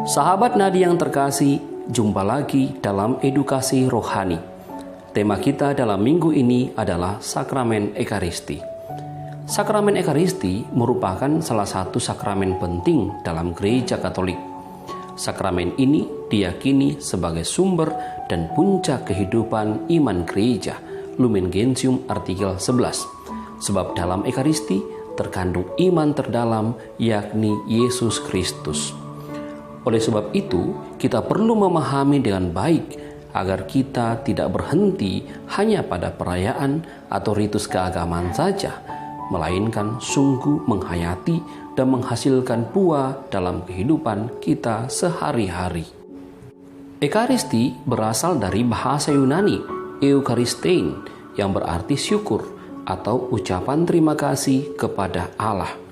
Sahabat Nadi yang terkasih, jumpa lagi dalam edukasi rohani. Tema kita dalam minggu ini adalah Sakramen Ekaristi. Sakramen Ekaristi merupakan salah satu sakramen penting dalam Gereja Katolik. Sakramen ini diyakini sebagai sumber dan puncak kehidupan iman gereja, Lumen Gentium artikel 11. Sebab dalam Ekaristi terkandung iman terdalam, yakni Yesus Kristus. Oleh sebab itu, kita perlu memahami dengan baik agar kita tidak berhenti hanya pada perayaan atau ritus keagamaan saja, melainkan sungguh menghayati dan menghasilkan buah dalam kehidupan kita sehari-hari. Ekaristi berasal dari bahasa Yunani, Eukaristein, yang berarti syukur atau ucapan terima kasih kepada Allah.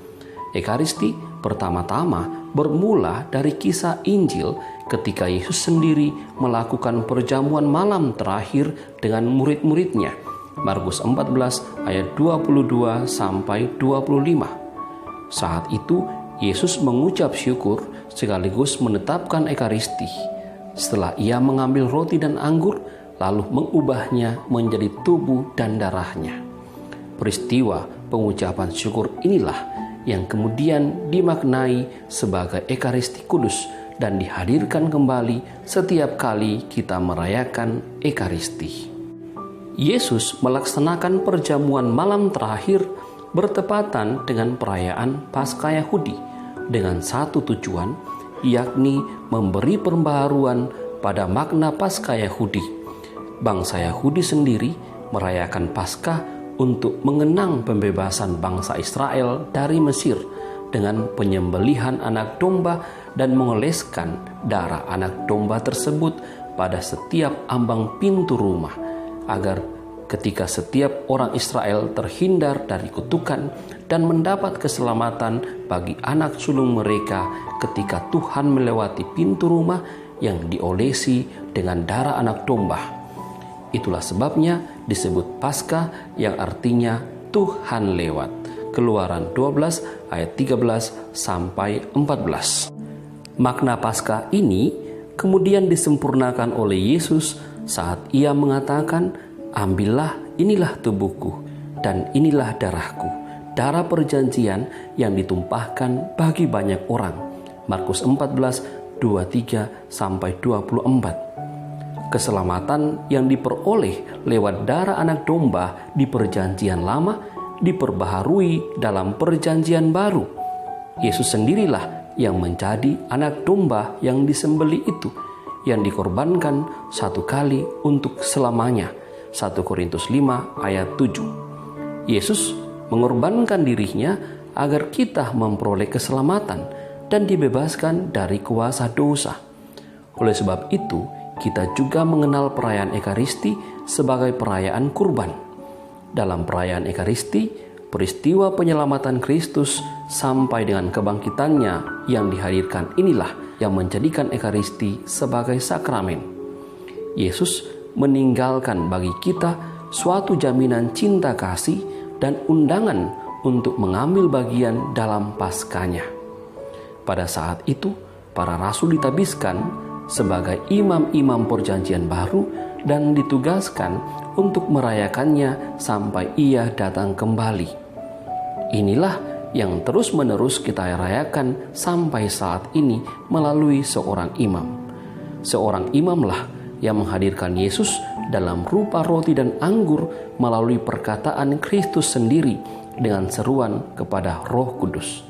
Ekaristi pertama-tama bermula dari kisah Injil ketika Yesus sendiri melakukan perjamuan malam terakhir dengan murid-muridnya. Markus 14 ayat 22 sampai 25. Saat itu Yesus mengucap syukur sekaligus menetapkan Ekaristi. Setelah ia mengambil roti dan anggur, lalu mengubahnya menjadi tubuh dan darahnya. Peristiwa pengucapan syukur inilah yang kemudian dimaknai sebagai Ekaristi Kudus dan dihadirkan kembali setiap kali kita merayakan Ekaristi. Yesus melaksanakan perjamuan malam terakhir bertepatan dengan perayaan Paskah Yahudi dengan satu tujuan, yakni memberi pembaharuan pada makna Paskah Yahudi. Bangsa Yahudi sendiri merayakan Paskah untuk mengenang pembebasan bangsa Israel dari Mesir dengan penyembelihan anak domba dan mengoleskan darah anak domba tersebut pada setiap ambang pintu rumah, agar ketika setiap orang Israel terhindar dari kutukan dan mendapat keselamatan bagi anak sulung mereka ketika Tuhan melewati pintu rumah yang diolesi dengan darah anak domba. Itulah sebabnya disebut Paskah yang artinya Tuhan lewat. Keluaran 12 ayat 13 sampai 14. Makna Paskah ini kemudian disempurnakan oleh Yesus saat ia mengatakan, "Ambillah, inilah tubuhku dan inilah darahku, darah perjanjian yang ditumpahkan bagi banyak orang." Markus 14 23 sampai 24. Keselamatan yang diperoleh lewat darah anak domba di perjanjian lama diperbaharui dalam perjanjian baru. Yesus sendirilah yang menjadi anak domba yang disembelih itu, yang dikorbankan satu kali untuk selamanya. 1 Korintus 5 ayat 7. Yesus mengorbankan dirinya agar kita memperoleh keselamatan dan dibebaskan dari kuasa dosa. Oleh sebab itu, kita juga mengenal perayaan Ekaristi sebagai perayaan kurban. Dalam perayaan Ekaristi, peristiwa penyelamatan Kristus sampai dengan kebangkitannya yang dihadirkan inilah yang menjadikan Ekaristi sebagai sakramen. Yesus meninggalkan bagi kita suatu jaminan cinta kasih dan undangan untuk mengambil bagian dalam Paskahnya. Pada saat itu, para rasul ditabiskan sebagai imam-imam perjanjian baru dan ditugaskan untuk merayakannya sampai ia datang kembali. Inilah yang terus-menerus kita rayakan sampai saat ini melalui seorang imam. Seorang imamlah yang menghadirkan Yesus dalam rupa roti dan anggur melalui perkataan Kristus sendiri dengan seruan kepada Roh Kudus.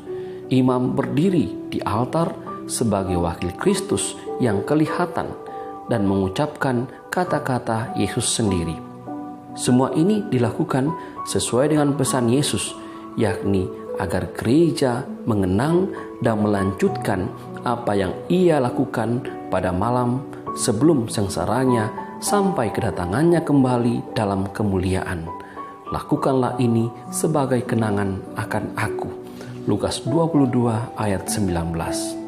Imam berdiri di altar sebagai wakil Kristus yang kelihatan dan mengucapkan kata-kata Yesus sendiri. Semua ini dilakukan sesuai dengan pesan Yesus, yakni agar gereja mengenang dan melanjutkan apa yang ia lakukan pada malam sebelum sengsaranya sampai kedatangannya kembali dalam kemuliaan. Lakukanlah ini sebagai kenangan akan aku. Lukas 22 ayat 19.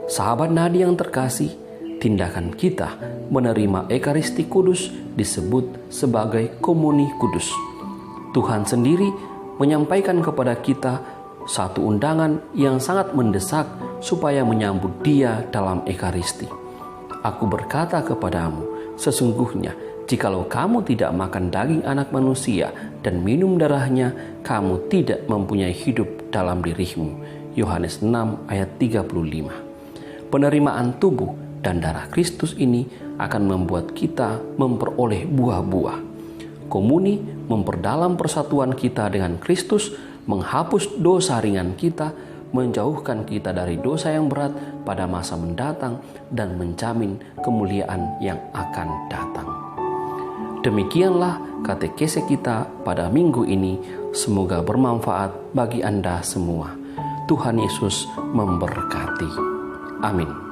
Sahabat Nadi yang terkasih, tindakan kita menerima Ekaristi Kudus disebut sebagai komuni kudus. Tuhan sendiri menyampaikan kepada kita satu undangan yang sangat mendesak supaya menyambut Dia dalam Ekaristi. Aku berkata kepadamu, sesungguhnya jikalau kamu tidak makan daging Anak Manusia dan minum darahnya, kamu tidak mempunyai hidup dalam dirimu. Yohanes 6 ayat 35. Penerimaan tubuh dan darah Kristus ini akan membuat kita memperoleh buah-buah. Komuni memperdalam persatuan kita dengan Kristus, menghapus dosa ringan kita, menjauhkan kita dari dosa yang berat pada masa mendatang, dan menjamin kemuliaan yang akan datang. Demikianlah katekese kita pada minggu ini. Semoga bermanfaat bagi Anda semua. Tuhan Yesus memberkati. Amin.